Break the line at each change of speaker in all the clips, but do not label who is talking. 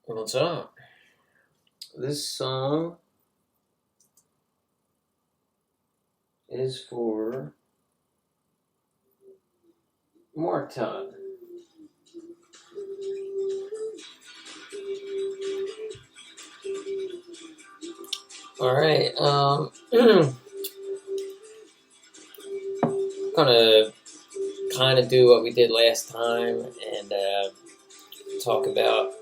What's up? This song is for Mark Todd. Alright, gonna kind of do what we did last time and talk about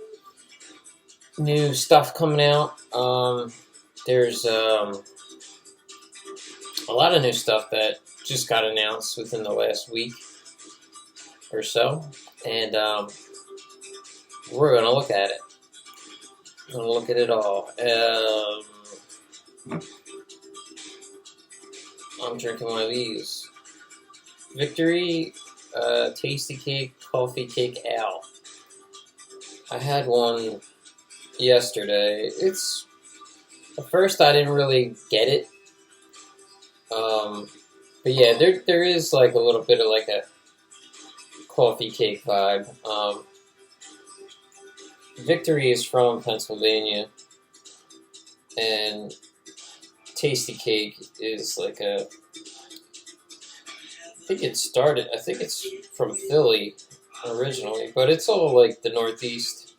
new stuff coming out. There's a lot of new stuff that just got announced within the last week or so, and we're gonna look at it. We're gonna look at it all. I'm drinking one of these. Victory Tastykake Coffee Cake Al. I had one yesterday. It's at first I didn't really get it. But yeah, there is like a little bit of like a coffee cake vibe. Victory is from Pennsylvania, and Tastykake is like a. I think it's from Philly originally, but it's all like the Northeast.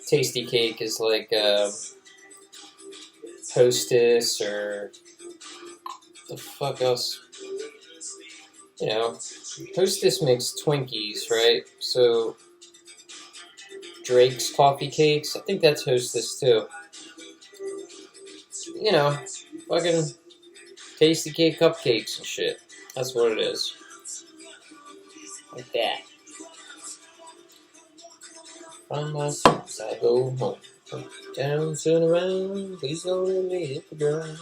Tastykake is like Hostess or the fuck else. You know, Hostess makes Twinkies, right? So Drake's Coffee Cakes, I think that's Hostess too. You know, fucking Tastykake cupcakes and shit. That's what it is. Like that. Find my seats, I go home. Up, down, turn around. Please don't let me hit the ground.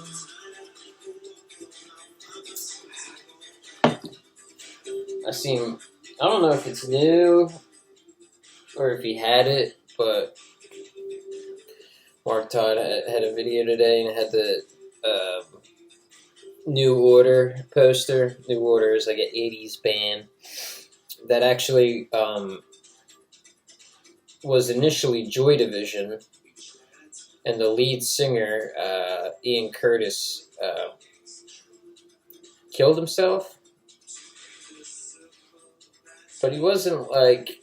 I don't know if it's new or if he had it, but Mark Todd had a video today and it had the New Order poster. New Order is like an 80s band that actually was initially Joy Division, and the lead singer, Ian Curtis, killed himself. But he wasn't like,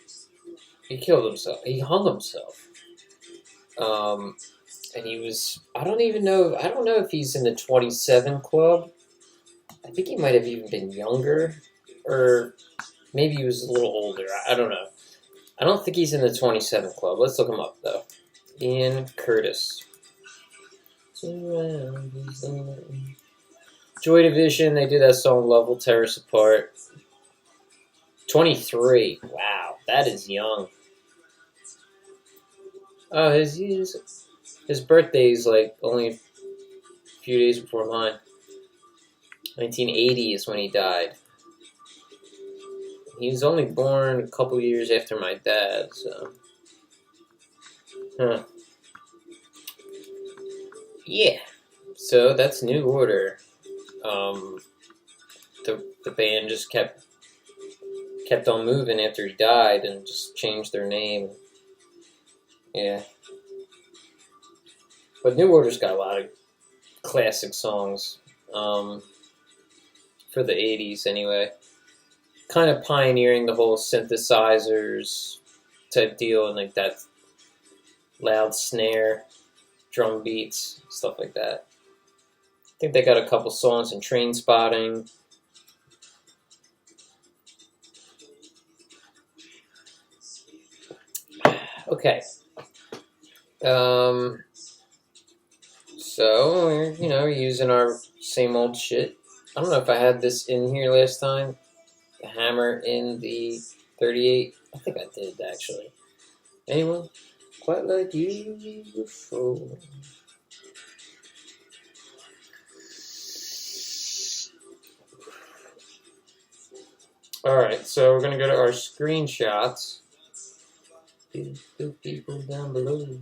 he killed himself. He hung himself. And he was, I don't know if he's in the 27 club. I think he might have even been younger, or maybe he was a little older. I don't know. I don't think he's in the 27 club. Let's look him up, though. Ian Curtis. Joy Division, they did that song Love Will Tear Us Apart. 23. Wow, that is young. Oh, his birthday is like only a few days before mine. 1980 is when he died. He was only born a couple years after my dad, so. Huh. Yeah. So that's New Order. The band just kept on moving after he died and just changed their name. Yeah. But New Order's got a lot of classic songs. For the 80s anyway. Kind of pioneering the whole synthesizers type deal and like that loud snare, drum beats, stuff like that. I think they got a couple songs in Train Spotting. Okay. So we're using our same old shit. I don't know if I had this in here last time. The hammer in the 38. I think I did, actually. Anyone? Quite like you before. Alright, so we're going to go to our screenshots. People down below.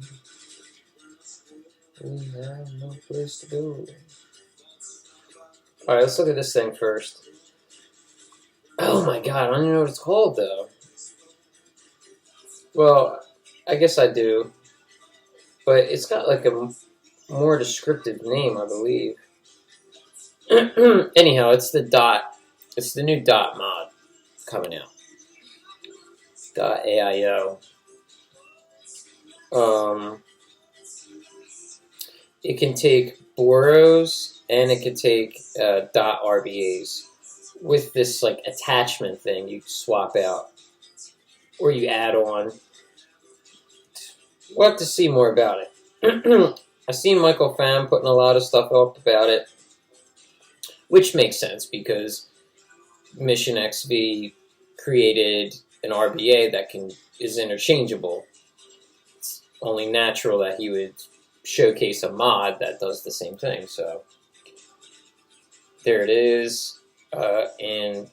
We have no place to go. Alright, let's look at this thing first. Oh my god, I don't even know what it's called, though. Well, I guess I do. But it's got like a more descriptive name, I believe. Anyhow, it's the Dot. It's the new Dot mod coming out. Dot AIO. It can take boros and it can take dot RBAs with this like attachment thing you swap out or you add on. We'll have to see more about it. I've seen Michael Pham putting a lot of stuff up about it, which makes sense because Mission XV created an RBA that is interchangeable. It's only natural that he would showcase a mod that does the same thing. So there it is in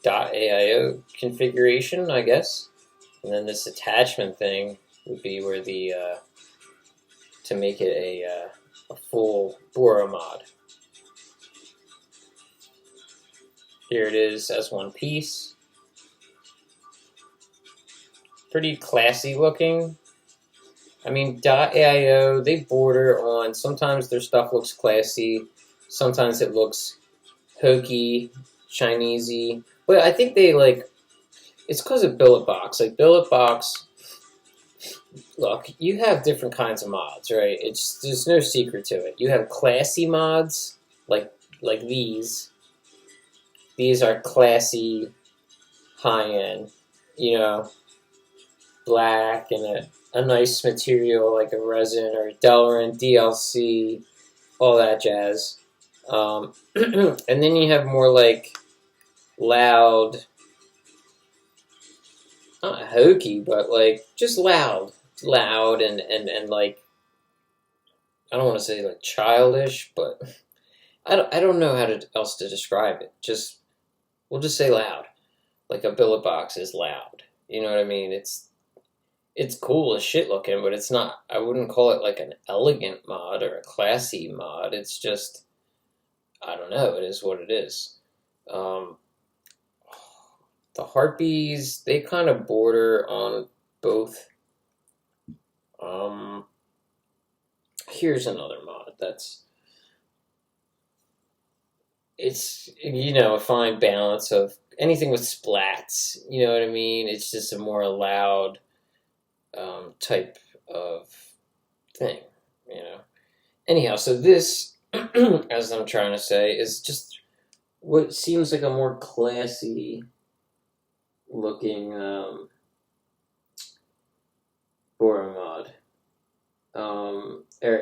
Dot AIO configuration, I guess. And then this attachment thing would be where the to make it a full boro mod. Here it is as one piece. Pretty classy looking. I mean, Dot AIO, they border on, sometimes their stuff looks classy, sometimes it looks hokey, Chinesey. But I think they like, it's because of Billet Box. Like Billet Box, look, you have different kinds of mods, right? There's no secret to it. You have classy mods, like these. These are classy, high-end, you know, black and a nice material like a resin or a delrin, DLC, all that jazz. And then you have more like loud, not hokey, but like just loud and like, I don't want to say like childish, but I don't know how else to describe it. We'll just say loud. Like a Billet Box is loud. You know what I mean? It's cool as shit looking, but it's not, I wouldn't call it like an elegant mod or a classy mod. It's just, I don't know, it is what it is. The Harpies, they kind of border on both. Here's another mod it's, you know, a fine balance of anything with splats, you know what I mean? It's just a more loud type of thing, you know. Anyhow, so this, as I'm trying to say, is just what seems like a more classy looking boro mod, or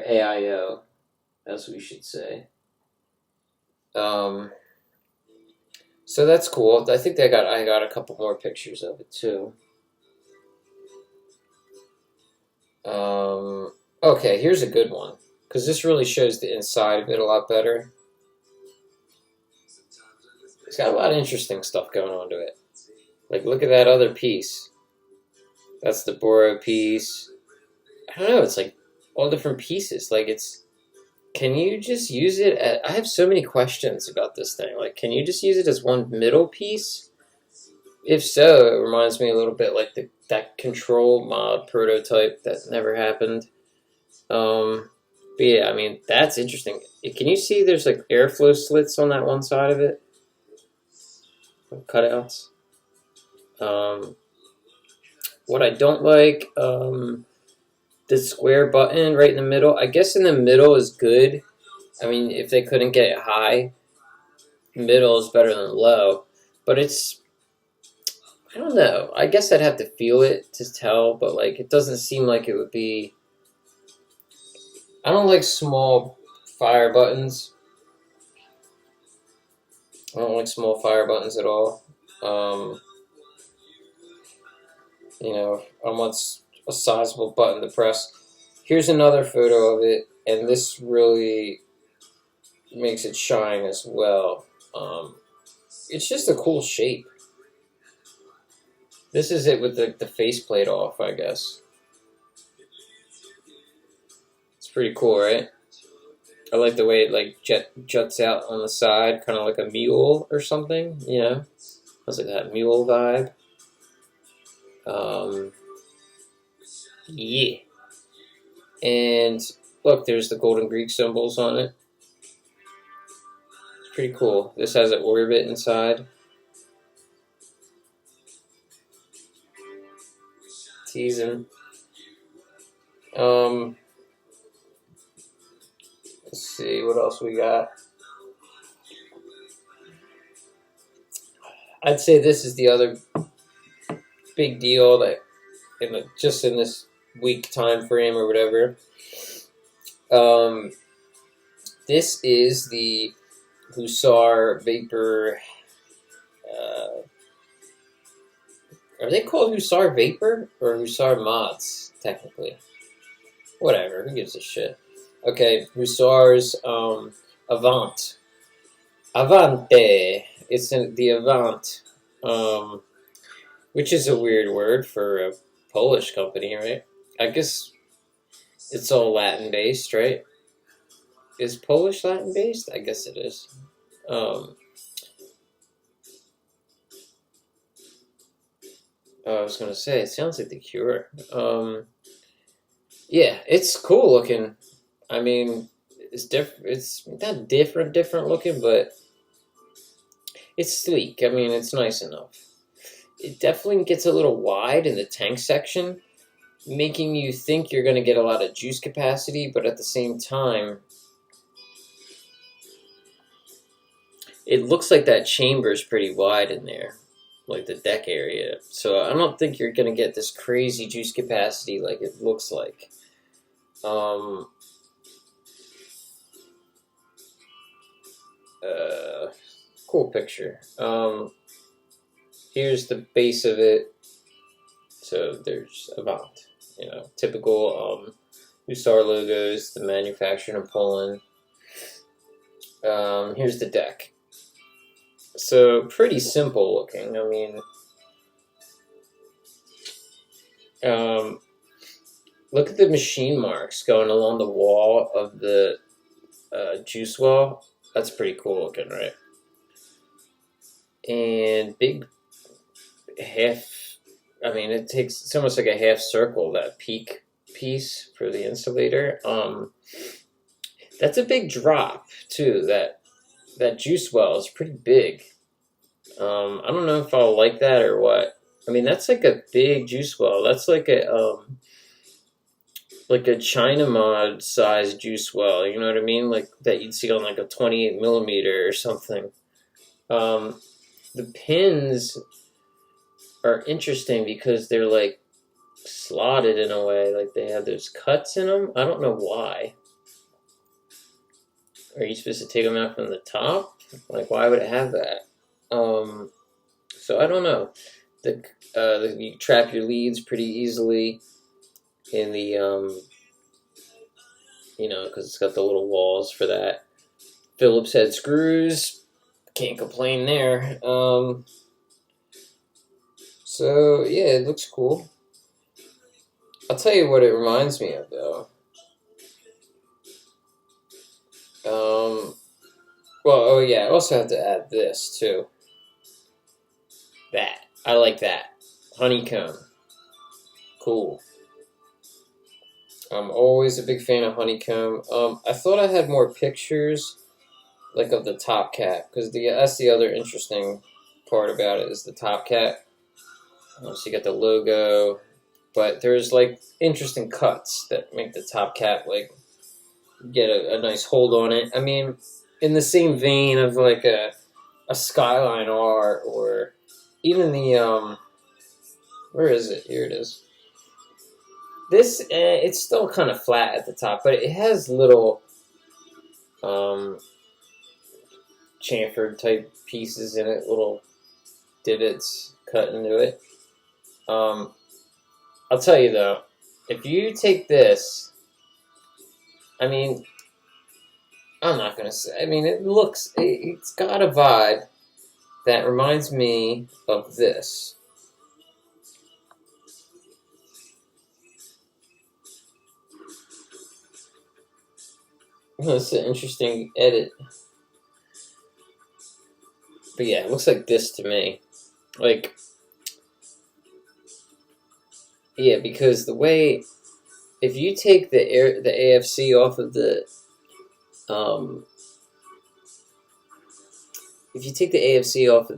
AIO, as we should say. So that's cool. I think I got a couple more pictures of it too. Okay, here's a good one, because this really shows the inside of it a lot better. It's got a lot of interesting stuff going on to it. Like, look at that other piece. That's the boro piece. I don't know, it's like all different pieces. Like, can you just use it I have so many questions about this thing. Like, can you just use it as one middle piece? If so, it reminds me a little bit like that control mod prototype that never happened. But yeah, I mean, that's interesting. Can you see there's like airflow slits on that one side of it? Cutouts. What I don't like, the square button right in the middle. I guess in the middle is good. I mean, if they couldn't get it high, middle is better than low. But I don't know. I guess I'd have to feel it to tell, but like it doesn't seem like it would be. I don't like small fire buttons. I don't like small fire buttons at all. You know, I want a sizable button to press. Here's another photo of it, and this really makes it shine as well. It's just a cool shape. This is it with the faceplate off, I guess. It's pretty cool, right? I like the way it like juts out on the side, kind of like a mule or something, you know? Has like that mule vibe. Yeah. And look, there's the golden Greek symbols on it. It's pretty cool. This has an orbit inside. Teasing. Let's see what else we got. I'd say this is the other big deal that just in this week time frame or whatever. This is the Hussar Vapor. Are they called Hussar Vapor or Hussar Mods, technically? Whatever, who gives a shit? Okay, Hussar's Avant. Avante. It's the Avant, which is a weird word for a Polish company, right? I guess it's all Latin-based, right? Is Polish Latin-based? I guess it is. I was gonna say, it sounds like The Cure. Yeah, it's cool looking. I mean, it's different. It's not different looking, but it's sleek. I mean, it's nice enough. It definitely gets a little wide in the tank section, making you think you're gonna get a lot of juice capacity, but at the same time, it looks like that chamber is pretty wide in there, like the deck area. So I don't think you're gonna get this crazy juice capacity like it looks like. Cool picture. Here's the base of it. So there's Avant, typical Hussar logos, the manufacturer in Poland. Here's the deck. So pretty simple looking. I mean, look at the machine marks going along the wall of the juice well. That's pretty cool looking, right? And big half, I mean, it's almost like a half circle, that peak piece for the insulator. That's a big drop too. That juice well is pretty big. I don't know if I'll like that or what. I mean, that's like a big juice well. That's like a China mod size juice well. You know what I mean? Like that you'd see on like a 28 millimeter or something. The pins are interesting because they're like slotted in a way, like they have those cuts in them. I don't know why. Are you supposed to take them out from the top? Like, why would it have that? So I don't know. You trap your leads pretty easily in the because it's got the little walls for that. Phillips head screws. Can't complain there. So yeah, it looks cool. I'll tell you what it reminds me of though. Well, oh yeah, I also have to add this too. That. I like that. Honeycomb. Cool. I'm always a big fan of honeycomb. I thought I had more pictures, like of the top cap, because that's the other interesting part about it is the top cap. So you got the logo, but there's like interesting cuts that make the top cap like get a nice hold on it. I mean, in the same vein of like a Skyline R or even the where is it? Here it is. This it's still kind of flat at the top, but it has little chamfered type pieces in it, little divots cut into it. I'll tell you though, if you take this, I mean, I'm not gonna say. I mean, it's got a vibe that reminds me of this. That's an interesting edit. But yeah, it looks like this to me. Like, yeah, because the way if you take the AFC off of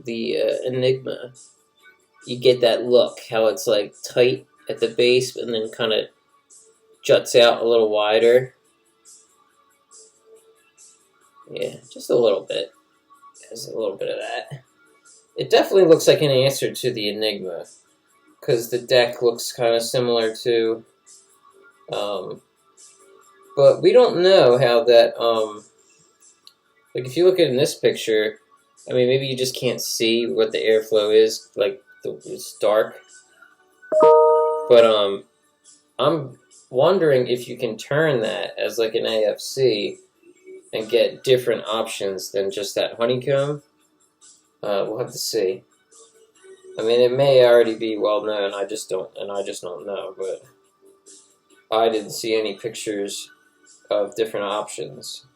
the Enigma, you get that look, how it's like tight at the base and then kind of juts out a little wider. Yeah, just a little bit. There's a little bit of that. It definitely looks like an answer to the Enigma, because the deck looks kind of similar to, but we don't know how that, like if you look at in this picture, I mean, maybe you just can't see what the airflow is, like it's dark, but I'm wondering if you can turn that as like an AFC and get different options than just that honeycomb. We'll have to see. I mean, it may already be well known. I just don't know. But I didn't see any pictures of different options,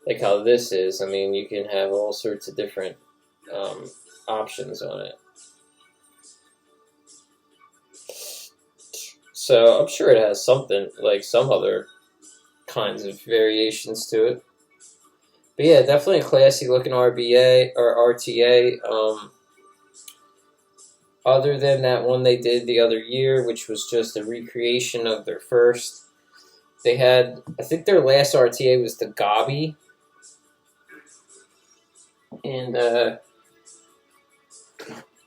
like how this is. I mean, you can have all sorts of different options on it. So I'm sure it has something like some other kinds of variations to it. But yeah, definitely a classy looking RBA or RTA. Other than that one they did the other year, which was just a recreation of their first. They had, I think their last RTA was the Gobby. And I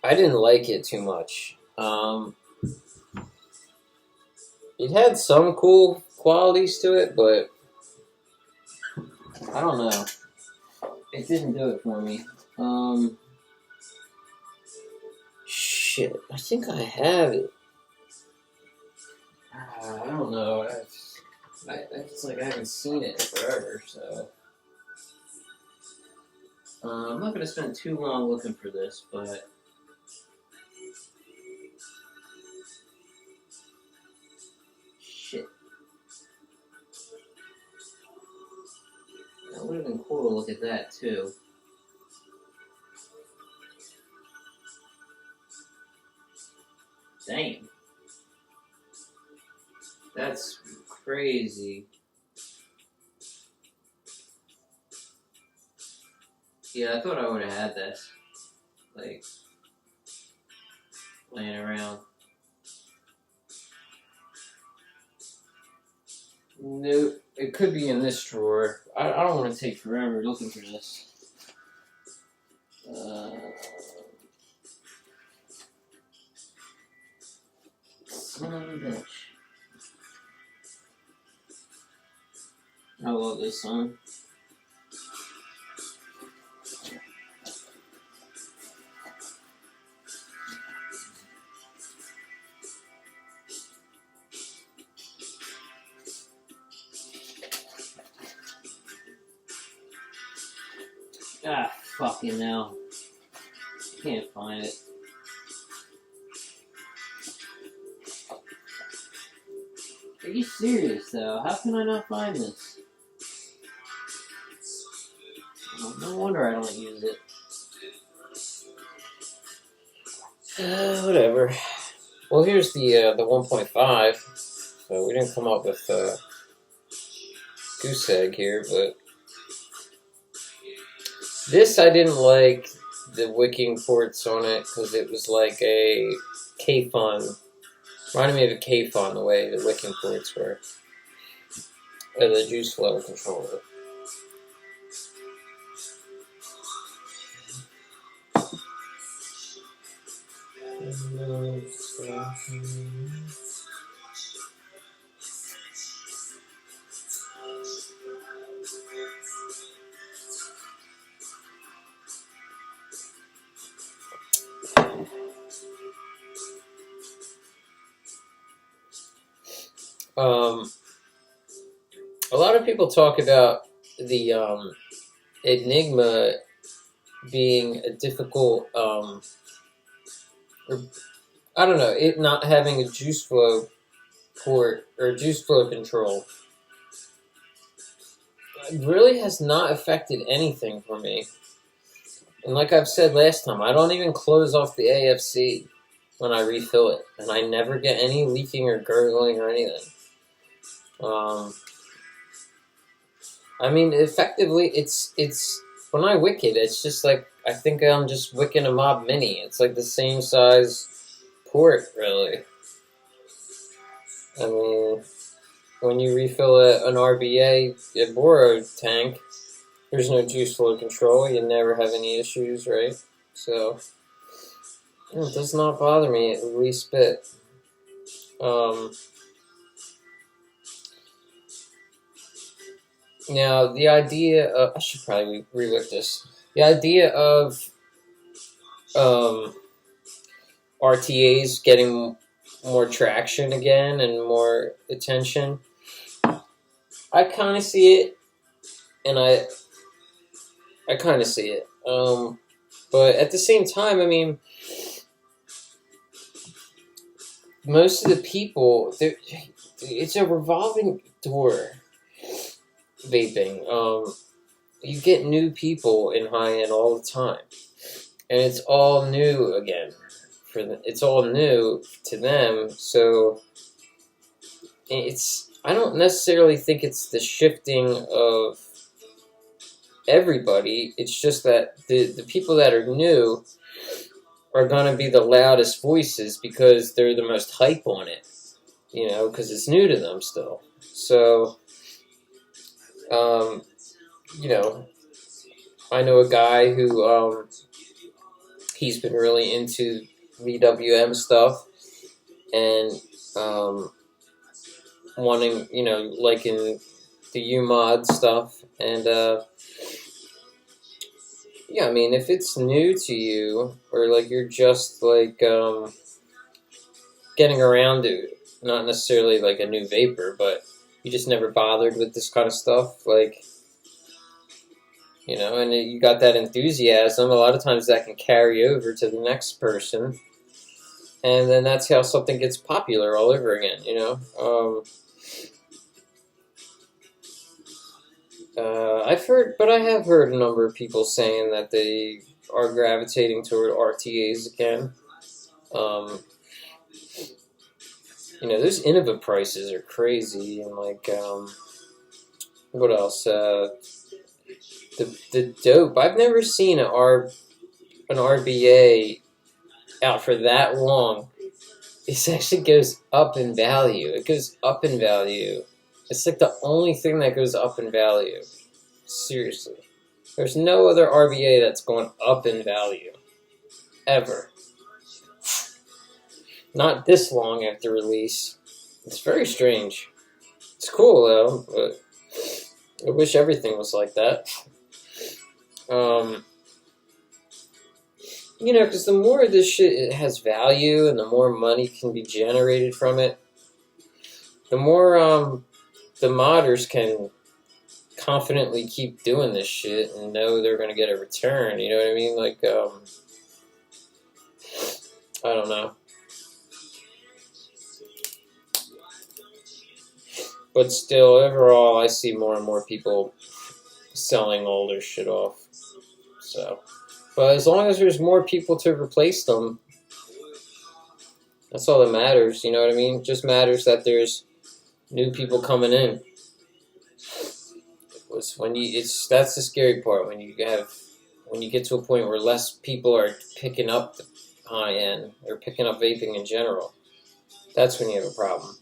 didn't like it too much. It had some cool qualities to it, but I don't know. It didn't do it for me. Shit, I think I have it. I don't know. It's like I haven't seen it in forever, so. I'm not going to spend too long looking for this, but. Shit. That would have been cool to look at that, too. Dang. That's crazy. Yeah, I thought I would have had this, like, laying around. Nope, it could be in this drawer. I don't want to take forever looking for this. Son of a bitch. I love this song. Ah, fucking hell. Can't find it. Are you serious, though? How can I not find this? Well, no wonder I don't use it. Whatever. Well, here's the 1.5. So we didn't come up with goose egg here, but this I didn't like the wicking ports on it because it was like a K-Fun. Reminded me of a K-Fun, the way the wicking ports were. Or the juice flow controller. A lot of people talk about the Enigma being a difficult, or, I don't know, it not having a juice flow port or juice flow control. It really has not affected anything for me. And like I've said last time, I don't even close off the AFC when I refill it, and I never get any leaking or gurgling or anything. I mean, effectively, it's when I wick it, it's just like I think I'm just wicking a Mob Mini. It's like the same size port, really. I mean, when you refill an RBA, a boro tank, there's no juice flow control. You never have any issues, right? So it does not bother me at the least bit. Now, the idea of, I should probably rewick this. The idea of RTAs getting more traction again and more attention, I kind of see it, and I kind of see it. But at the same time, I mean, most of the people, it's a revolving door. Vaping, you get new people in high end all the time, and it's all new again for them. It's all new to them, so I don't necessarily think it's the shifting of everybody. It's just that the people that are new are gonna be the loudest voices because they're the most hype on it, you know, because it's new to them still. So. You know, I know a guy who, he's been really into VWM stuff and, wanting, you know, liking the U-mod stuff. And, yeah, I mean, if it's new to you, or, like, you're just, like, getting around to it, not necessarily, like, a new vapor, but you just never bothered with this kind of stuff, like, you know, and you got that enthusiasm, a lot of times that can carry over to the next person, and then that's how something gets popular all over again, you know. I have heard a number of people saying that they are gravitating toward RTAs again. You know, those Enigma prices are crazy, and like, what else? The dope. I've never seen an RBA out for that long. It actually goes up in value. It goes up in value. It's like the only thing that goes up in value. Seriously, there's no other RBA that's going up in value ever. Not this long after release. It's very strange. It's cool though, but I wish everything was like that. You know, because the more this shit it has value and the more money can be generated from it, the more the modders can confidently keep doing this shit and know they're going to get a return. You know what I mean? Like, I don't know. But still, overall, I see more and more people selling older shit off. So, but as long as there's more people to replace them, that's all that matters. You know what I mean? It just matters that there's new people coming in. That's the scary part when you get to a point where less people are picking up the high end or picking up vaping in general. That's when you have a problem.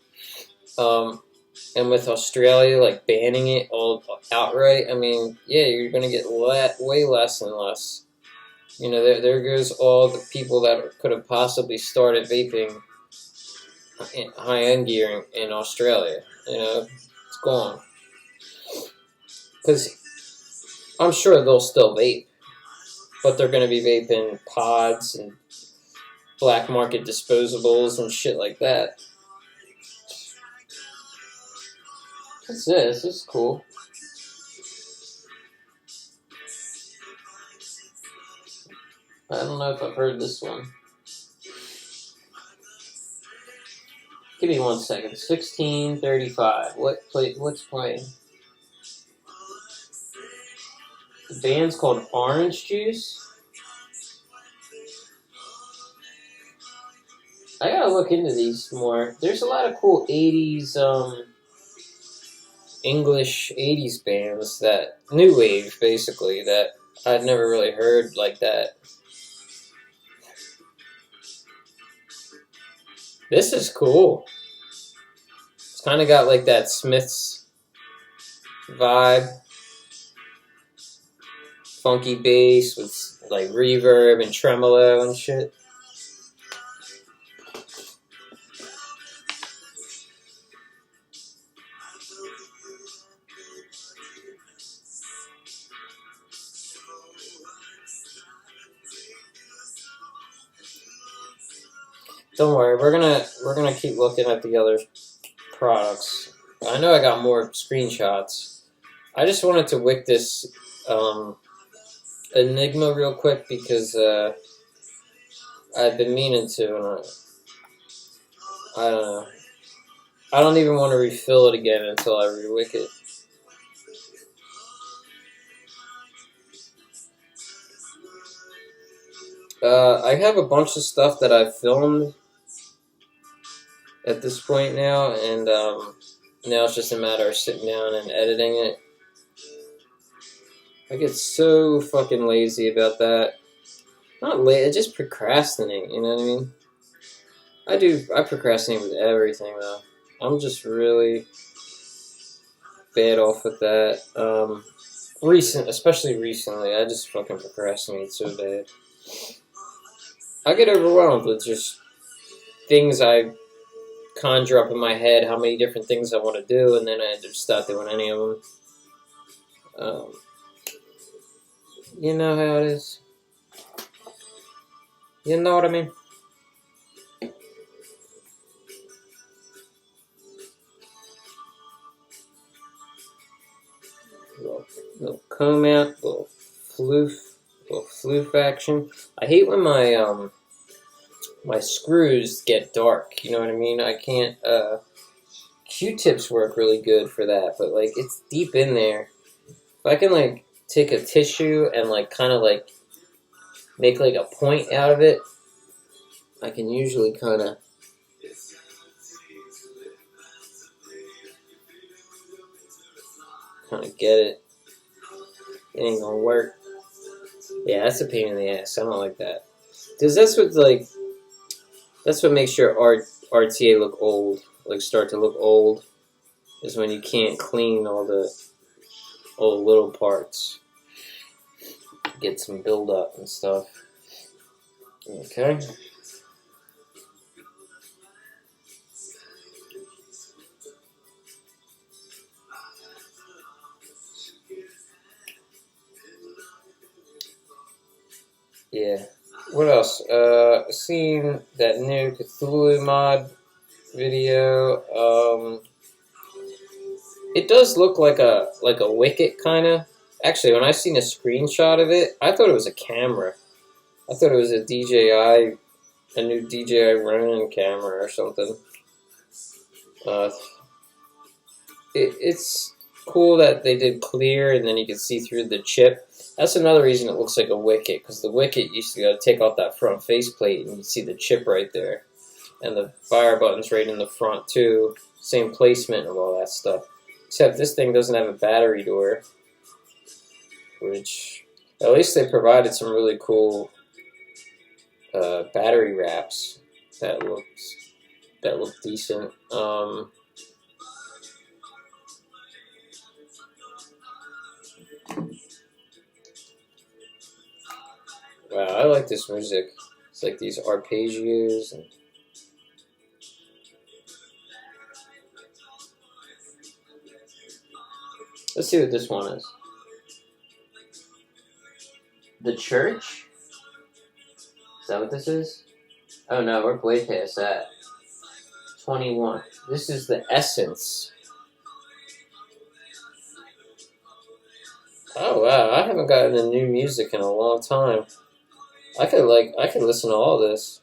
And with Australia, like, banning it all outright, I mean, yeah, you're going to get way less and less. You know, there goes all the people that could have possibly started vaping high-end gear in Australia. You know, it's gone. Because I'm sure they'll still vape, but they're going to be vaping pods and black market disposables and shit like that. What's this? This is cool. I don't know if I've heard this one. Give me 1 second. 1635. What's playing? The band's called Orange Juice. I gotta look into these more. There's a lot of cool 80s English 80s bands, that new wave basically, that I'd never really heard like that. This is cool. It's kind of got like that Smiths vibe. Funky bass with like reverb and tremolo and shit. Don't worry, we're gonna keep looking at the other products. I know I got more screenshots. I just wanted to wick this Enigma real quick because I've been meaning to, and I don't know. I don't even want to refill it again until I rewick it. I have a bunch of stuff that I've filmed at this point now, and now it's just a matter of sitting down and editing it. I get so fucking lazy about that. Not lazy, I just procrastinate, you know what I mean? I procrastinate with everything, though. I'm just really bad off with that. Especially recently, I just fucking procrastinate so bad. I get overwhelmed with just things I conjure up in my head, how many different things I want to do, and then I just not doing any of them. You know how it is. You know what I mean? Little comb out, little floof action. I hate when my my screws get dark. You know what I mean? I can't. Q-tips work really good for that, but like it's deep in there. If I can like take a tissue and like kind of like make like a point out of it, I can usually kind of get it. It ain't gonna work. Yeah, that's a pain in the ass. I don't like that. Because that's what makes your RTA look old, like start to look old, is when you can't clean all the little parts. Get some buildup and stuff. Okay. Yeah. What else? Seen that new Cthulhu mod video. It does look like a Wick'd kind of. Actually, when I seen a screenshot of it, I thought it was a camera. I thought it was a new DJI Ronin camera or something. It's cool that they did clear and then you can see through the chip. That's another reason it looks like a Wick'd, because the Wick'd used to go take off that front faceplate and you see the chip right there. And the fire button's right in the front too. Same placement and all that stuff. Except this thing doesn't have a battery door. Which, at least they provided some really cool battery wraps that look decent. Wow, I like this music. It's like these arpeggios and let's see what this one is. The Church? Is that what this is? Oh no, we're way past that. 21. This is the Essence. Oh wow, I haven't gotten the new music in a long time. I could listen to all this.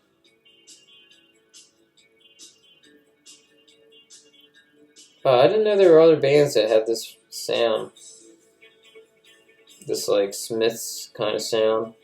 Oh, I didn't know there were other bands that had this sound. This like Smiths kind of sound.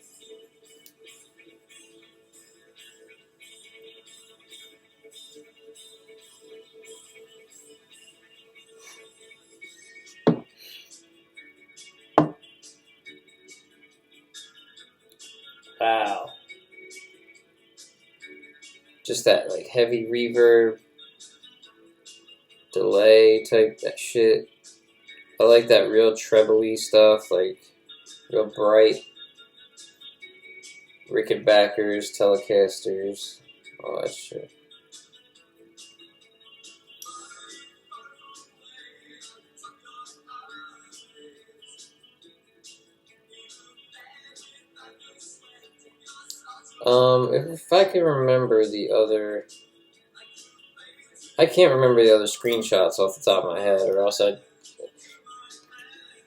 just that like heavy reverb, delay type that shit. I like that real treble-y stuff, like real bright. Wick'd backers, Telecasters, all that shit. If I can remember the other... I can't remember the other screenshots off the top of my head, or else I'd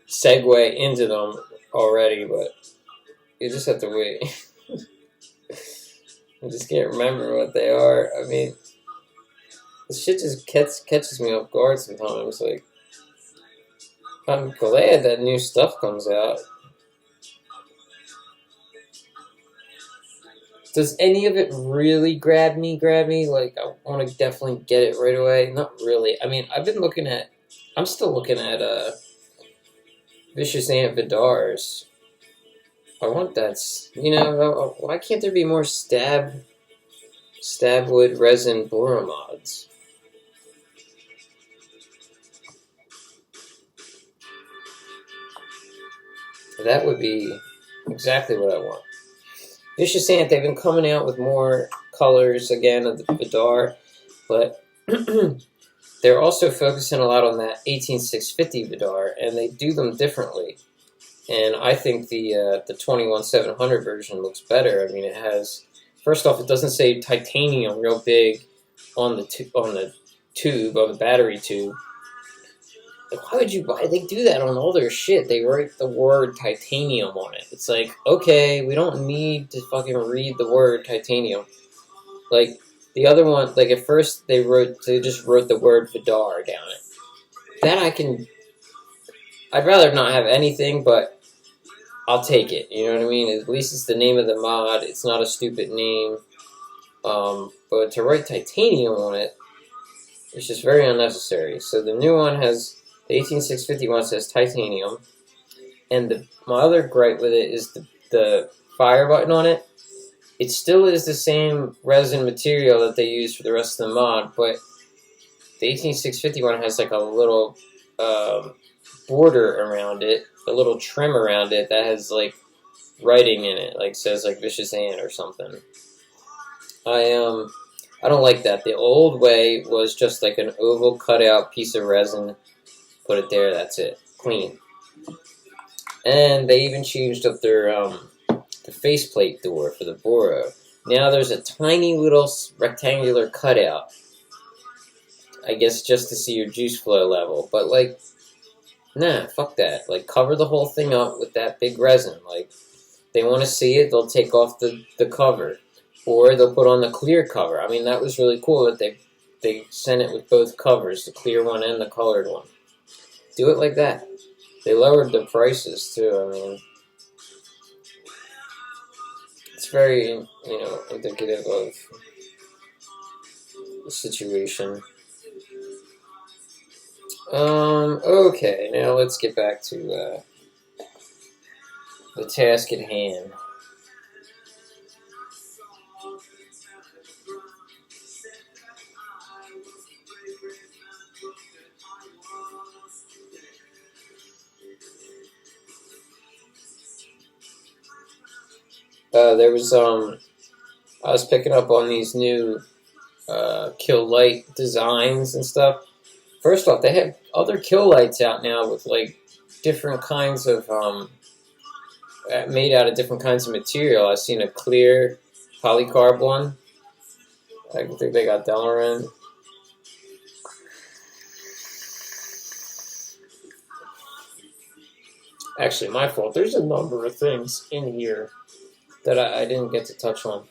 segue into them already, but you just have to wait. I just can't remember what they are. I mean, this shit just catches me off guard sometimes. Like, I'm glad that new stuff comes out. Does any of it really grab me? Like, I want to definitely get it right away? Not really. I mean, I'm still looking at, Vicious Ant Vidar's. I want that, you know, why can't there be more stabwood resin boro mods? That would be exactly what I want. Vicious Ant, they've been coming out with more colors again of the Vidar, but they're also focusing a lot on that 18650 Vidar, and they do them differently. And I think the 21700 version looks better. I mean, it has, first off, it doesn't say titanium real big on the battery tube. Like, why they do that on all their shit? They write the word titanium on it. It's like, okay, we don't need to fucking read the word titanium. Like, the other one, like, at first they just wrote the word Vidar down it. That I'd rather not have anything, but I'll take it, you know what I mean? At least it's the name of the mod, it's not a stupid name. But to write titanium on it, it's just very unnecessary. So the new one has, the 18650 one says titanium, and my other gripe with it is the fire button on it. It still is the same resin material that they use for the rest of the mod, but the 18650 one has like a little border around it, a little trim around it that has like writing in it, like says like Vicious Ant or something. I don't like that. The old way was just like an oval cutout piece of resin, put it there, that's it, clean. And they even changed up their the faceplate door for the boro. Now there's a tiny little rectangular cutout, I guess just to see your juice flow level, but like, nah, fuck that. Like, cover the whole thing up with that big resin. Like, they want to see it, they'll take off the cover. Or they'll put on the clear cover. I mean, that was really cool that they sent it with both covers, the clear one and the colored one. Do it like that. They lowered the prices, too. I mean, it's very, you know, indicative of the situation. Okay, now let's get back to the task at hand. There was, I was picking up on these new Kil-lite designs and stuff. First off, they have other Kil-lites out now with, like, different kinds of, made out of different kinds of material. I've seen a clear polycarb one. I think they got delrin. Actually, my fault. There's a number of things in here that I didn't get to touch on.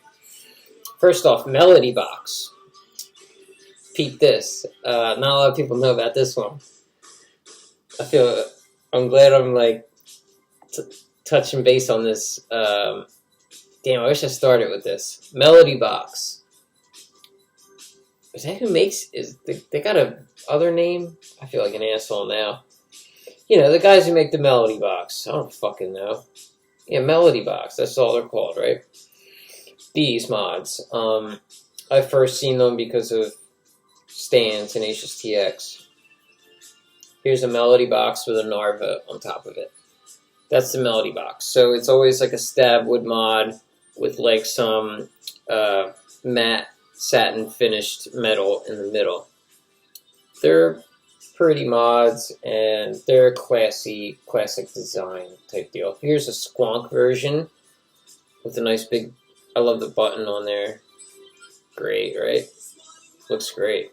First off, Melody Box. Peep this. Not a lot of people know about this one. I'm glad I'm like touching base on this. Damn, I wish I started with this. Melody Box. Is that who makes? They got a other name? I feel like an asshole now. You know, the guys who make the Melody Box. I don't fucking know. Yeah, Melody Box. That's all they're called, right? These mods. I first seen them because of Stan, Tenacious TX. Here's a Melody Box with a Narva on top of it. That's the Melody Box. So it's always like a stabwood mod with like some matte satin finished metal in the middle. They're pretty mods, and they're classy, classic design type deal. Here's a squonk version with a nice big, I love the button on there. Great, right? Looks great.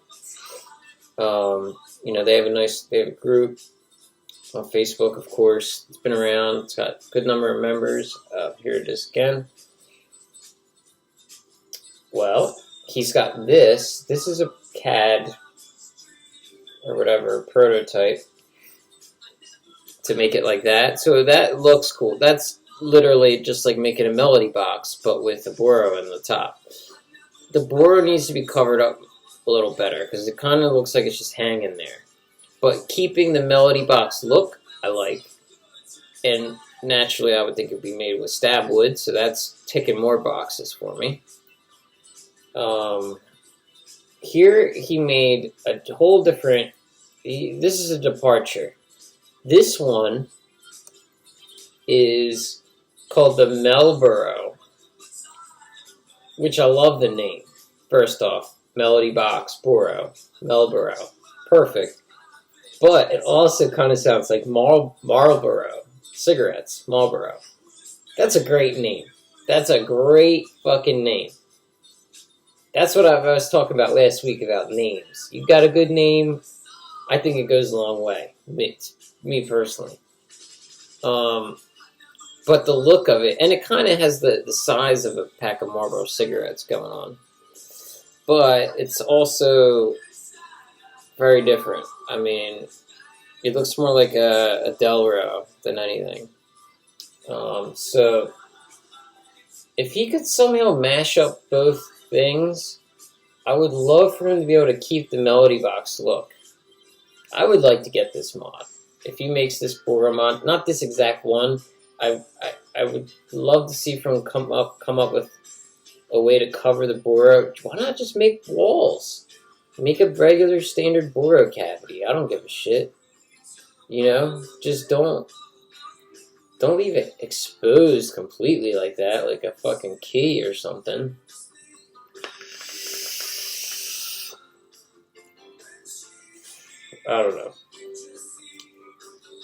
You know, they have a group on Facebook, of course. It's been around. It's got a good number of members. Here it is again. Well, he's got this. This is a CAD or whatever, prototype to make it like that. So that looks cool. That's literally just like making a Melody Box, but with a boro in the top. The boro needs to be covered up a little better because it kind of looks like it's just hanging there. But keeping the Melody Box look, I like. And naturally, I would think it would be made with stabwood, so that's ticking more boxes for me. Here he made a whole different. This is a departure. This one is called the Melboro, which I love the name. First off, Melody Box, Boro, Melboro. Perfect. But it also kind of sounds like Marlboro cigarettes, Marlboro. That's a great name. That's a great fucking name. That's what I was talking about last week about names. You got a good name, I think it goes a long way. Me personally. But the look of it, and it kind of has the size of a pack of Marlboro cigarettes going on. But it's also very different. I mean, it looks more like a delrin than anything. So, if he could somehow mash up both things, I would love for him to be able to keep the Melody Box look. I would like to get this mod. If he makes this boro mod, not this exact one, I would love to see from come up with a way to cover the boro. Why not just make walls? Make a regular standard boro cavity. I don't give a shit. You know, just don't leave it exposed completely like that, like a fucking key or something. I don't know.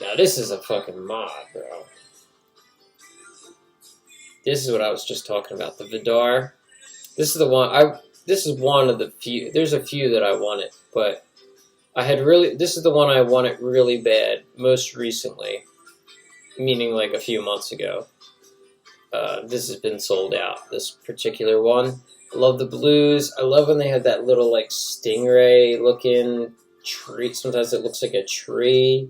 Now this is a fucking mod, bro. This is what I was just talking about. The Vidar. This is the one. This is one of the few. There's a few that I wanted, but this is the one I wanted really bad most recently, meaning like a few months ago. This has been sold out, this particular one. I love the blues. I love when they have that little like stingray looking tree. Sometimes it looks like a tree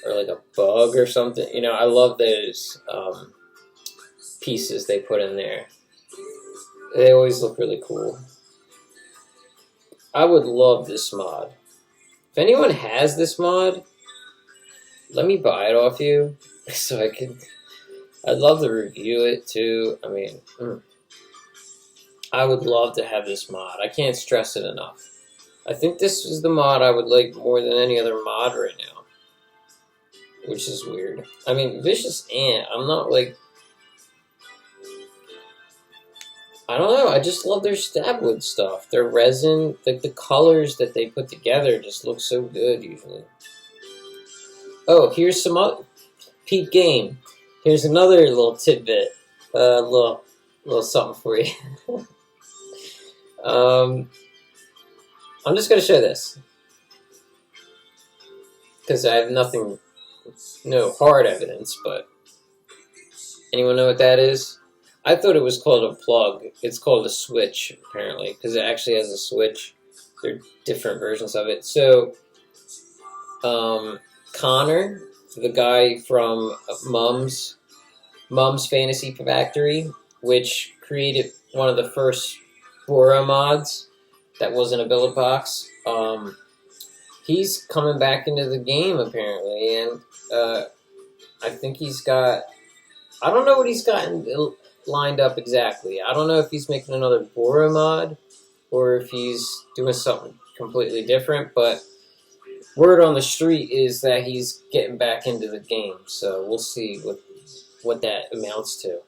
or like a bug or something. You know, I love those pieces they put in there. They always look really cool. I would love this mod. If anyone has this mod, let me buy it off you so I can. I'd love to review it too. I mean, I would love to have this mod. I can't stress it enough. I think this is the mod I would like more than any other mod right now, which is weird. I mean, Vicious Ant, I'm not like. I don't know, I just love their stabwood stuff. Their resin, like the colors that they put together just look so good usually. Oh, here's some other peep game. Here's another little tidbit. Little something for you. I'm just gonna show this. Because I have no hard evidence, but anyone know what that is? I thought it was called a plug. It's called a switch, apparently, because it actually has a switch. There are different versions of it. So, Connor, the guy from Mum's Fantasy Factory, which created one of the first boro mods that wasn't a billet box, he's coming back into the game, apparently, and I think he's got... I don't know what he's got lined up exactly. I don't know if he's making another boro mod or if he's doing something completely different, but word on the street is that he's getting back into the game, so we'll see what that amounts to.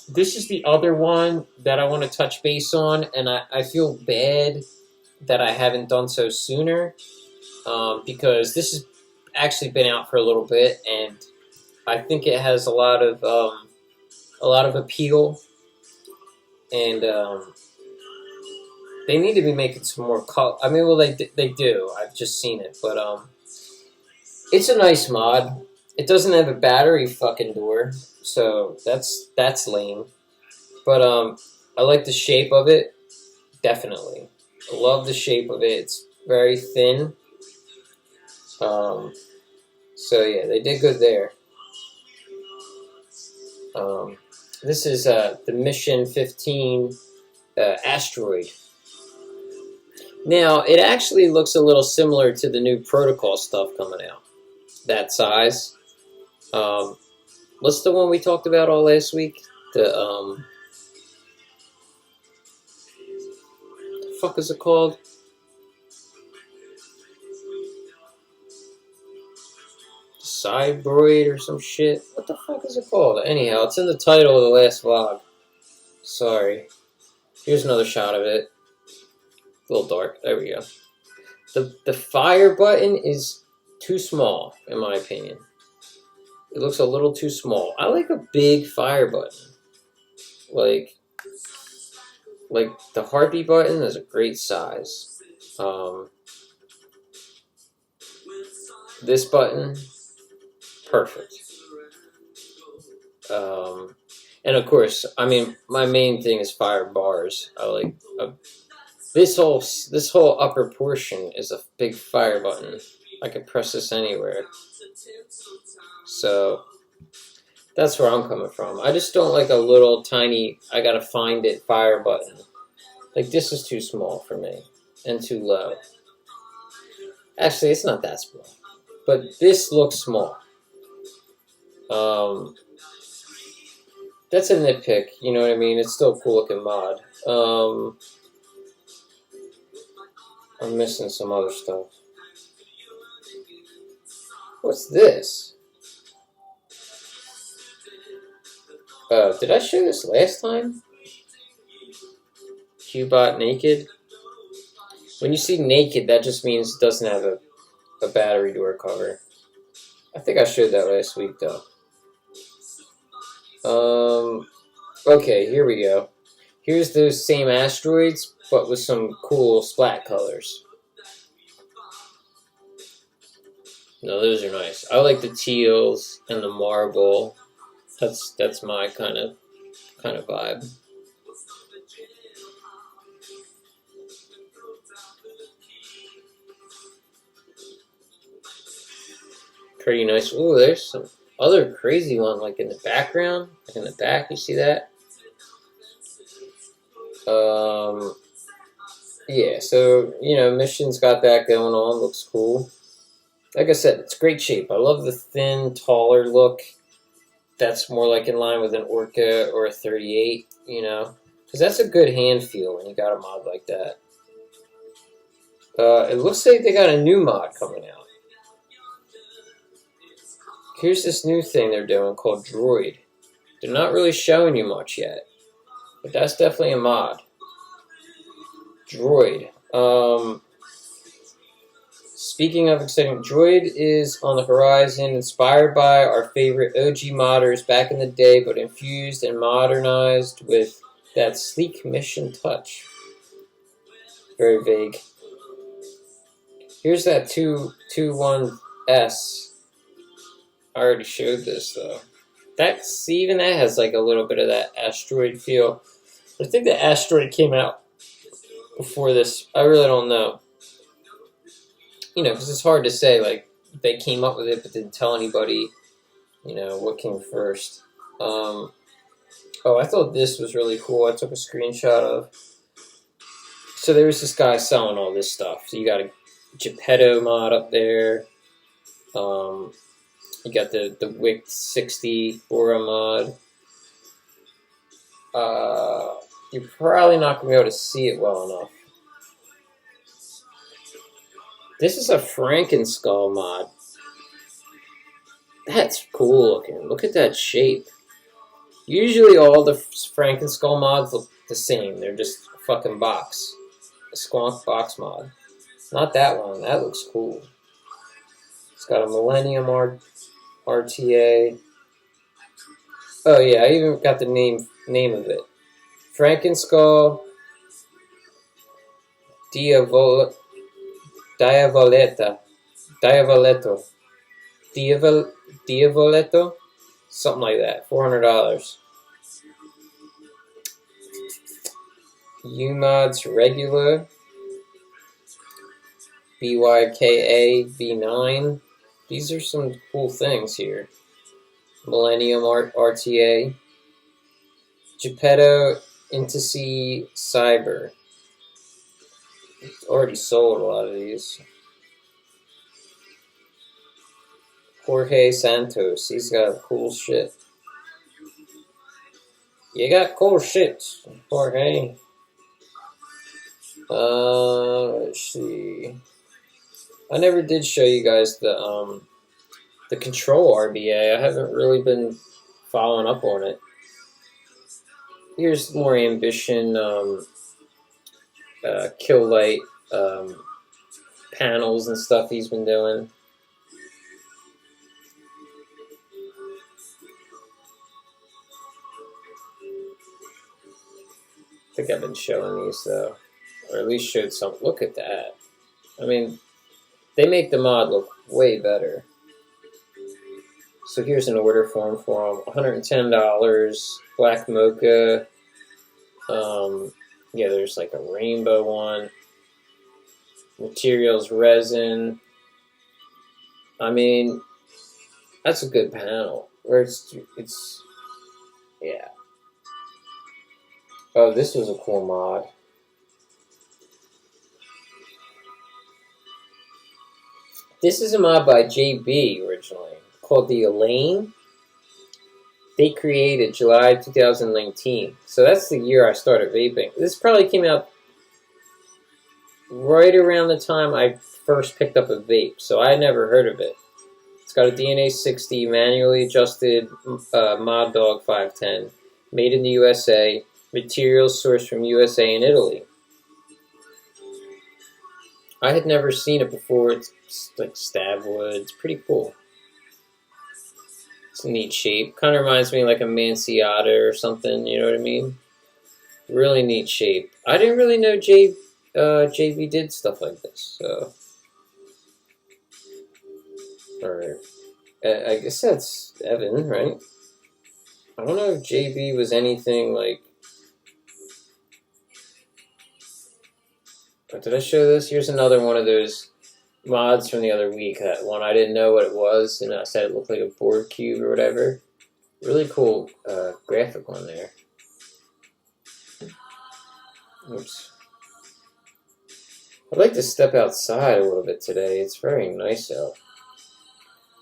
This is the other one that I want to touch base on, and I feel bad that I haven't done so sooner, because this has actually been out for a little bit, and I think it has a lot of appeal, and they need to be making some more color. I mean, well, they do. I've just seen it, but it's a nice mod. It doesn't have a battery fucking door, so that's lame. But I like the shape of it, definitely. I love the shape of it. It's very thin. So yeah, they did good there. This is the Mission 15 Astroid. Now, it actually looks a little similar to the new Protocol stuff coming out. That size. What's the one we talked about all last week? The fuck is it called? Cyborg or some shit. What the fuck is it called? Anyhow, it's in the title of the last vlog. Sorry. Here's another shot of it. A little dark. There we go. The fire button is too small, in my opinion. It looks a little too small. I like a big fire button. Like the heartbeat button is a great size. This button, perfect. And of course, I mean, my main thing is fire bars. I like this whole upper portion is a big fire button. I could press this anywhere. So that's where I'm coming from. I just don't like a little tiny, I gotta find it fire button. Like, this is too small for me and too low. Actually, it's not that small, but this looks small. That's a nitpick, you know what I mean? It's still a cool looking mod. I'm missing some other stuff. What's this? Did I show this last time? Qbot naked. When you see naked, that just means it doesn't have a battery door cover. I think I showed that last week, though. Okay, here we go. Here's those same asteroids, but with some cool splat colors. No, those are nice. I like the teals and the marble. That's my kind of vibe. Pretty nice. Ooh, there's some other crazy one, like in the background, like in the back. You see that? Yeah. So you know, Mission's got that going on. Looks cool. Like I said, it's great shape. I love the thin, taller look. That's more like in line with an Orca or a 38, you know, because that's a good hand feel when you got a mod like that. It looks like they got a new mod coming out. Here's this new thing they're doing called Droid. They're not really showing you much yet, but that's definitely a mod. Droid. Speaking of exciting, Droid is on the horizon, inspired by our favorite OG modders back in the day, but infused and modernized with that sleek mission touch. Very vague. Here's that 221S. I already showed this, though. Even that has like a little bit of that Astroid feel. I think the Astroid came out before this. I really don't know. You know, because it's hard to say, like, they came up with it but didn't tell anybody, you know, what came first. Oh, I thought this was really cool. I took a screenshot of. So there was this guy selling all this stuff. So you got a Geppetto mod up there. You got the Wick'd 60 boro mod. You're probably not going to be able to see it well enough. This is a Frankenskull mod. That's cool looking. Look at that shape. Usually all the Frankenskull mods look the same. They're just a fucking box. A squonk box mod. Not that one. That looks cool. It's got a Millennium RTA. Oh yeah, I even got the name of it. Frankenskull Diavoletto, something like that. $400. U-Mods regular. BYKA V9. These are some cool things here. Millennium RTA. Geppetto NTSU Cyber. Already sold a lot of these. Jorge Santos. He's got cool shit. You got cool shit, Jorge. Let's see. I never did show you guys the Control RBA. I haven't really been following up on it. Here's more Ambition Kil-lite panels and stuff he's been doing. I think I've been showing these though, or at least showed some. Look at that. I mean, they make the mod look way better. So here's an order form for them. $110. Black mocha. Yeah, there's like a rainbow one. Materials resin. I mean, that's a good panel. Where it's yeah. Oh, this was a cool mod. This is a mod by JB originally, called the Elaine. They created July 2019. So that's the year I started vaping. This probably came out right around the time I first picked up a vape, so I never heard of it. It's got a DNA 60 manually adjusted Mod Dog 510, made in the USA, materials sourced from USA and Italy. I had never seen it before. It's like stabwood. It's pretty cool. It's a neat shape. Kind of reminds me of like a Manciata or something, you know what I mean? Really neat shape. I didn't really know JB did stuff like this, so. Alright. I guess that's Evan, right? I don't know if JB was anything like. Did I show this? Here's another one of those mods from the other week. That one I didn't know what it was, and I said it looked like a board cube or whatever. Really cool graphic one there. Oops. I'd like to step outside a little bit today. It's very nice out.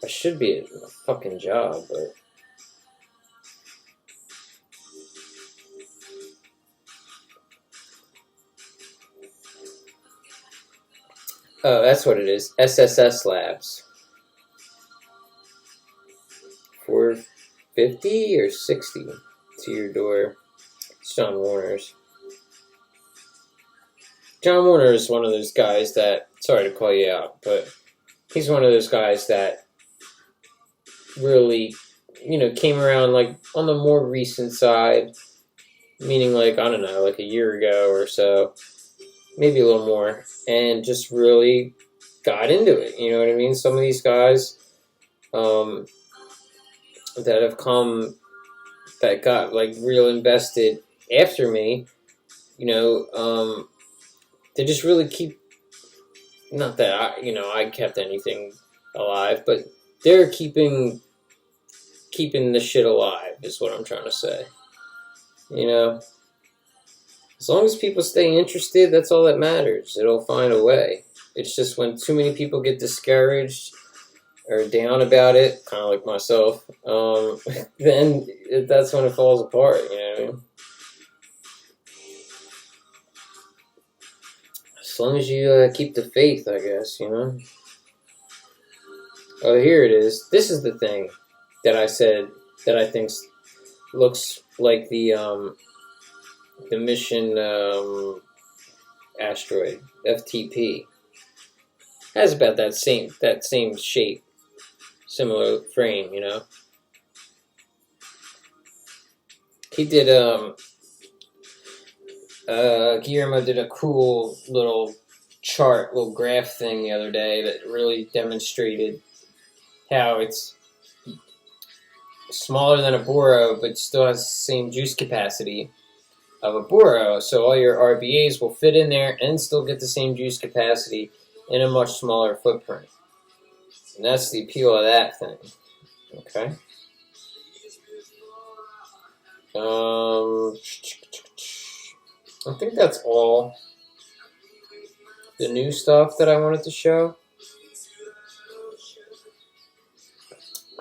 I should be at a fucking job, but. Oh, that's what it is. SSS Labs. $450 or $60 to your door. It's John Warner's. John Warner is one of those guys that, sorry to call you out, but he's one of those guys that really, you know, came around like on the more recent side, meaning like, I don't know, like a year ago or so. Maybe a little more, and just really got into it. You know what I mean? Some of these guys that have come, that got like real invested after me, you know, they just really keep, not that I kept anything alive, but they're keeping the shit alive is what I'm trying to say. You know? As long as people stay interested, that's all that matters. It'll find a way. It's just when too many people get discouraged or down about it, kind of like myself, then that's when it falls apart, you know what I mean? As long as you keep the faith, I guess, you know? Oh, here it is. This is the thing that I said that I think looks like the mission asteroid, FTP. Has about that same shape, similar frame, you know. He did Guillermo did a cool little chart, little graph thing the other day that really demonstrated how it's smaller than a boro, but still has the same juice capacity of a boro. So all your RBAs will fit in there and still get the same juice capacity in a much smaller footprint. And that's the appeal of that thing. Okay. I think that's all the new stuff that I wanted to show.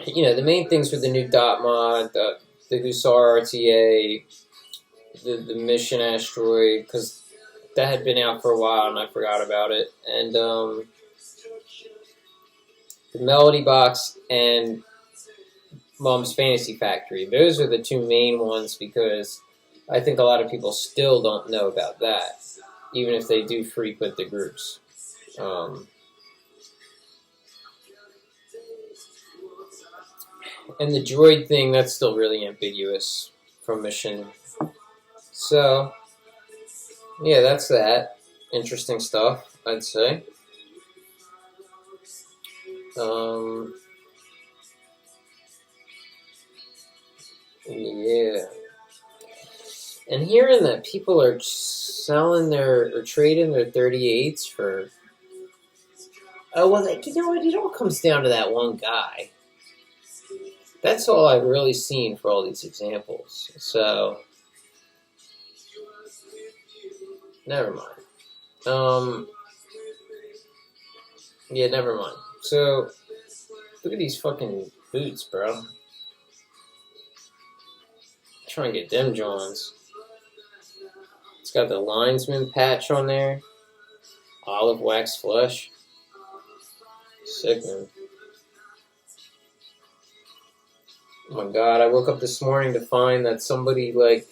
You know, the main things were the new dot mod, the Hussar RTA, the mission asteroid, because that had been out for a while and I forgot about it, and the Melody Box and Mom's Fantasy Factory. Those are the two main ones because I think a lot of people still don't know about that, even if they do frequent the groups. And the droid thing, that's still really ambiguous from Mission. So, yeah, that's that. Interesting stuff, I'd say. Yeah. And hearing that people are selling or trading their 38s for... Oh, well, like, you know what? It all comes down to that one guy. That's all I've really seen for all these examples. So, never mind. Yeah, never mind. So, look at these fucking boots, bro. Try and get them Johns. It's got the linesman patch on there. Olive wax flesh. Sick, man. Oh my god, I woke up this morning to find that somebody, like,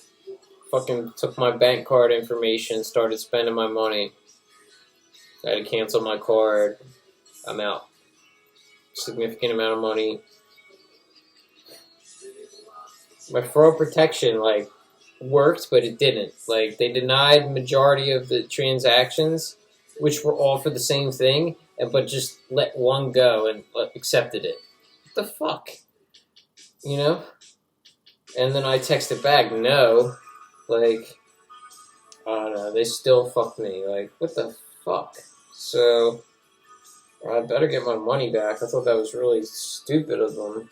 fucking took my bank card information and started spending my money. I had to cancel my card. I'm out. Significant amount of money. My fraud protection, like, worked, but it didn't. Like, they denied majority of the transactions, which were all for the same thing, but just let one go and accepted it. What the fuck? You know? And then I texted back, no. Like, I don't know, they still fucked me. Like, what the fuck? So, I better get my money back. I thought that was really stupid of them.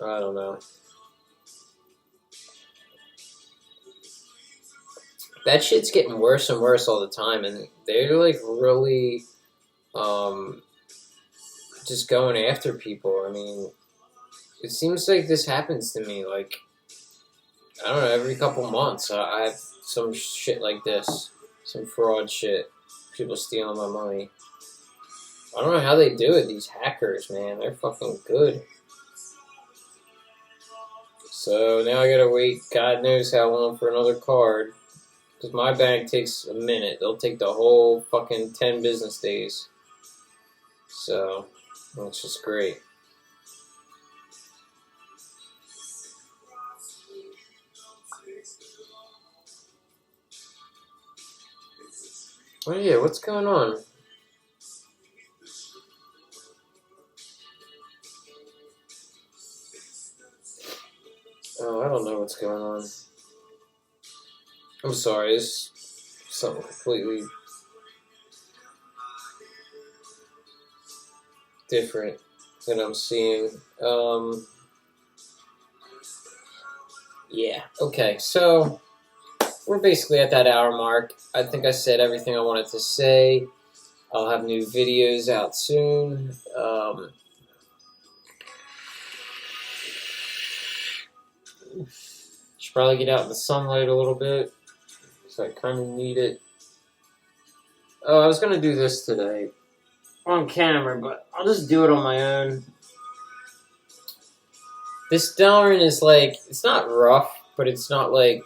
I don't know. That shit's getting worse and worse all the time, and they're, like, really, just going after people. I mean, it seems like this happens to me, like, I don't know, every couple months I have some shit like this. Some fraud shit. People stealing my money. I don't know how they do it, these hackers, man. They're fucking good. So now I gotta wait God knows how long for another card. Because my bank takes a minute. They'll take the whole fucking 10 business days. So, it's just great. Oh yeah, what's going on? Oh, I don't know what's going on. I'm sorry, it's something completely different than I'm seeing. Yeah, okay, so we're basically at that hour mark. I think I said everything I wanted to say. I'll have new videos out soon. Should probably get out in the sunlight a little bit, so I kind of need it. Oh, I was going to do this today on camera, but I'll just do it on my own. This delrin is like, it's not rough, but it's not like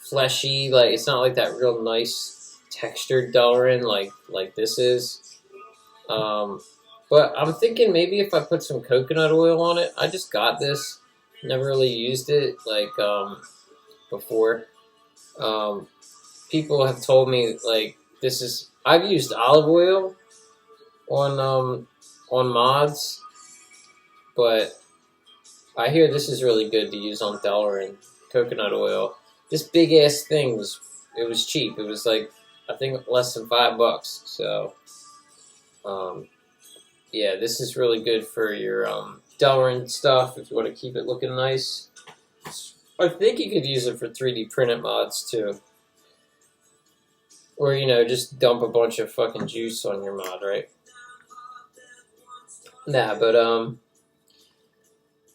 fleshy, like it's not like that real nice textured delrin like this is. But I'm thinking maybe if I put some coconut oil on it. I just got this, never really used it like before. People have told me like this is, I've used olive oil on mods, but I hear this is really good to use on delrin, coconut oil. This big ass thing was cheap. It was like, I think less than $5. So, yeah, this is really good for your delrin stuff if you want to keep it looking nice. I think you could use it for 3D printed mods too. Or, you know, just dump a bunch of fucking juice on your mod, right? Nah, but,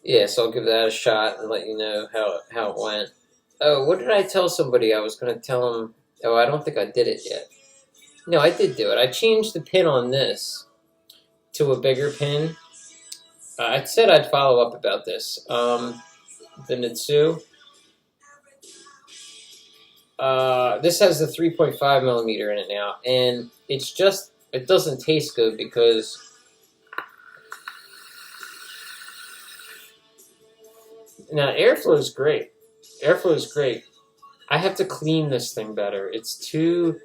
yeah, so I'll give that a shot and let you know how it went. Oh, what did I tell somebody? I was going to tell them... Oh, I don't think I did it yet. No, I did do it. I changed the pin on this to a bigger pin. I said I'd follow up about this. The NTSU. This has the 3.5 millimeter in it now, and it's just... It doesn't taste good because... Now, airflow is great. Airflow is great. I have to clean this thing better. It's too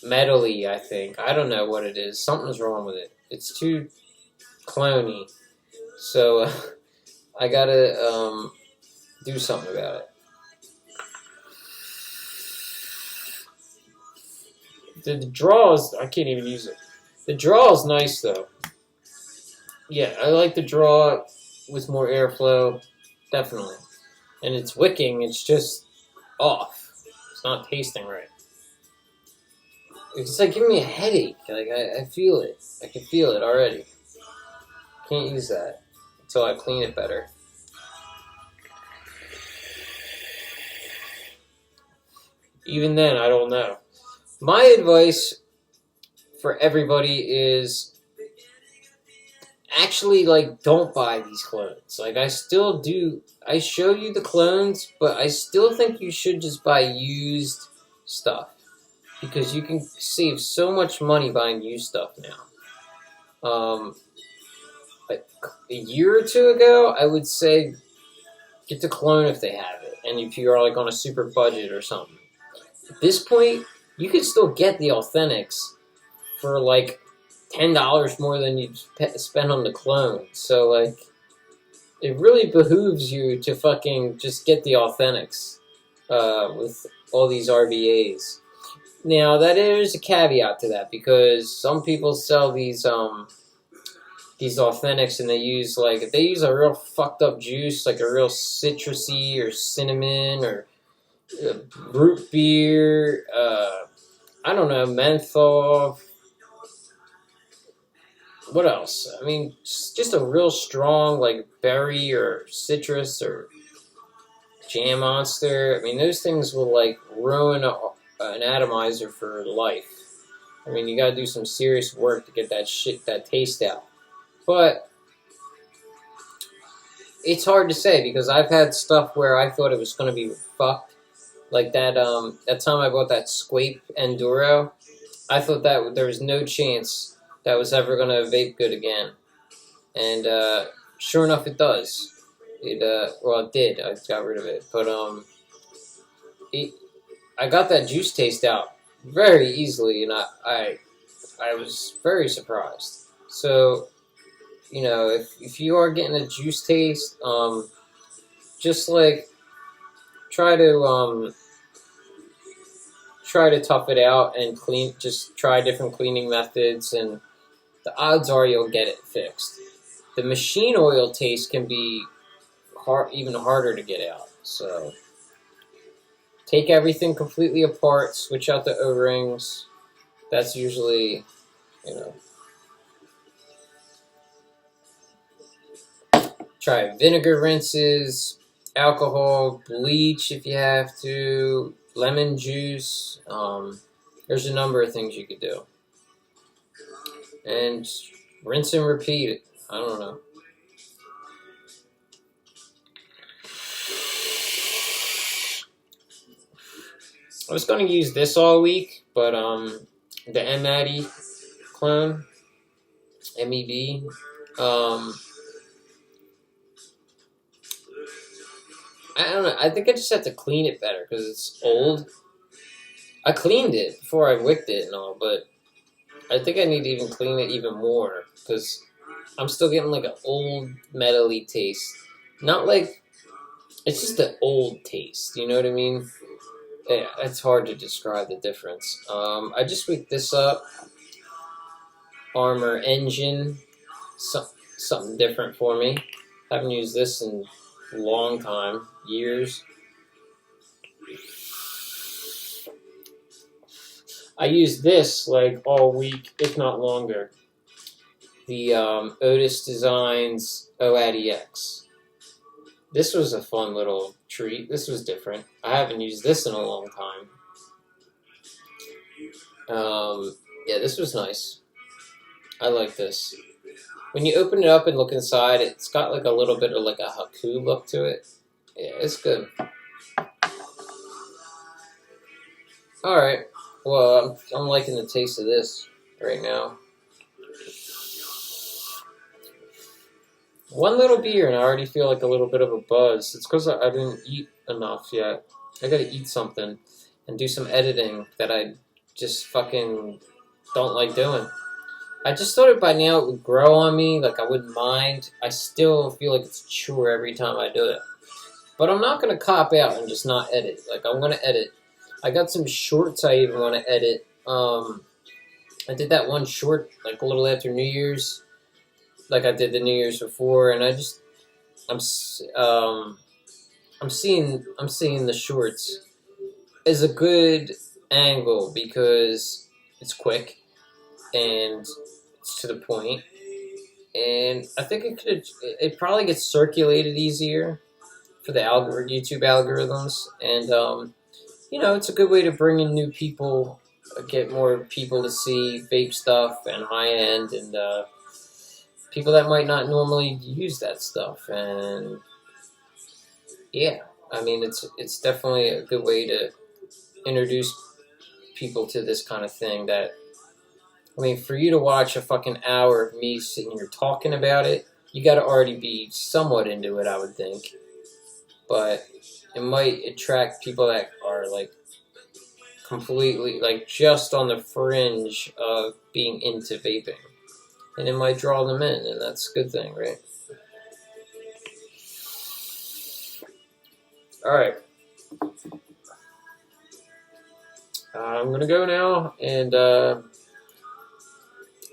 metally, I think. I don't know what it is. Something's wrong with it. It's too cloney. So, I gotta do something about it. The draw is... I can't even use it. The draw is nice, though. Yeah, I like the draw with more airflow. Definitely. And it's wicking, it's just off. It's not tasting right. It's like giving me a headache. Like I feel it. I can feel it already. Can't use that until I clean it better. Even then, I don't know. My advice for everybody is actually, like, don't buy these clones. Like, I still do. I show you the clones, but I still think you should just buy used stuff. Because you can save so much money buying used stuff now. Like a year or two ago, I would say get the clone if they have it. And if you're, like, on a super budget or something. At this point, you can still get the Authentics for, like, $10 more than you'd spend on the clone. So, like, it really behooves you to fucking just get the Authentics with all these RBAs. Now, that is a caveat to that, because some people sell these Authentics and they use, like, if they use a real fucked up juice, like a real citrusy or cinnamon or root beer, I don't know, menthol. What else? I mean, just a real strong, like, berry or citrus or jam monster. I mean, those things will, like, ruin an atomizer for life. I mean, you gotta do some serious work to get that taste out. But it's hard to say, because I've had stuff where I thought it was gonna be fucked. Like that time I bought that Squape Enduro. I thought that there was no chance that was ever going to vape good again. And sure enough, it does. Well, it did. I got rid of it. But I got that juice taste out very easily, and I was very surprised. So, you know, if you are getting a juice taste, just, like, try to tough it out and just try different cleaning methods, and the odds are you'll get it fixed. The machine oil taste can be even harder to get out. So take everything completely apart, switch out the O-rings, That's usually, you know. Try vinegar rinses, alcohol, bleach if you have to, lemon juice. There's a number of things you could do. And rinse and repeat. I don't know. I was going to use this all week, but the O-Atty clone, MEB, I don't know. I think I just have to clean it better because it's old. I cleaned it before I wicked it and all, but I think I need to even clean it even more because I'm still getting like an old metally taste. Not like, it's just an old taste, you know what I mean? Yeah, it's hard to describe the difference. I just wicked this up. Armor engine, something different for me. Haven't used this in a long time, years. I used this like all week, if not longer. The Otis Designs O-Atty X. This was a fun little treat. This was different. I haven't used this in a long time. Yeah, this was nice. I like this. When you open it up and look inside, it's got like a little bit of like a Haku look to it. Yeah, it's good. Alright. Well, I'm liking the taste of this right now. One little beer and I already feel like a little bit of a buzz. It's because I didn't eat enough yet. I gotta eat something and do some editing that I just fucking don't like doing. I just thought it by now it would grow on me, like I wouldn't mind. I still feel like it's a chore every time I do it. But I'm not going to cop out and just not edit. Like, I'm going to edit. I got some shorts I even want to edit. I did that one short, like, a little after New Year's. Like I did the New Year's before, and I'm seeing the shorts as a good angle because it's quick and it's to the point, and I think it probably gets circulated easier for the YouTube algorithms, and you know, it's a good way to bring in new people, get more people to see vape stuff and high end, and people that might not normally use that stuff. And yeah, I mean, it's definitely a good way to introduce people to this kind of thing. That, I mean, for you to watch a fucking hour of me sitting here talking about it, you got to already be somewhat into it, I would think. But it might attract people that are like completely, like, just on the fringe of being into vaping. And it might draw them in, and that's a good thing, right? Alright. I'm going to go now and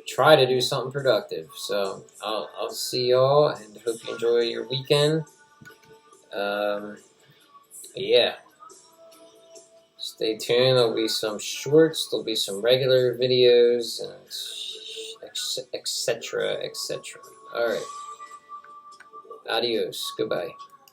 try to do something productive. So I'll see y'all, and hope you enjoy your weekend. Yeah. Stay tuned. There'll be some shorts, there'll be some regular videos, and etc., etc. Alright. Adios. Goodbye.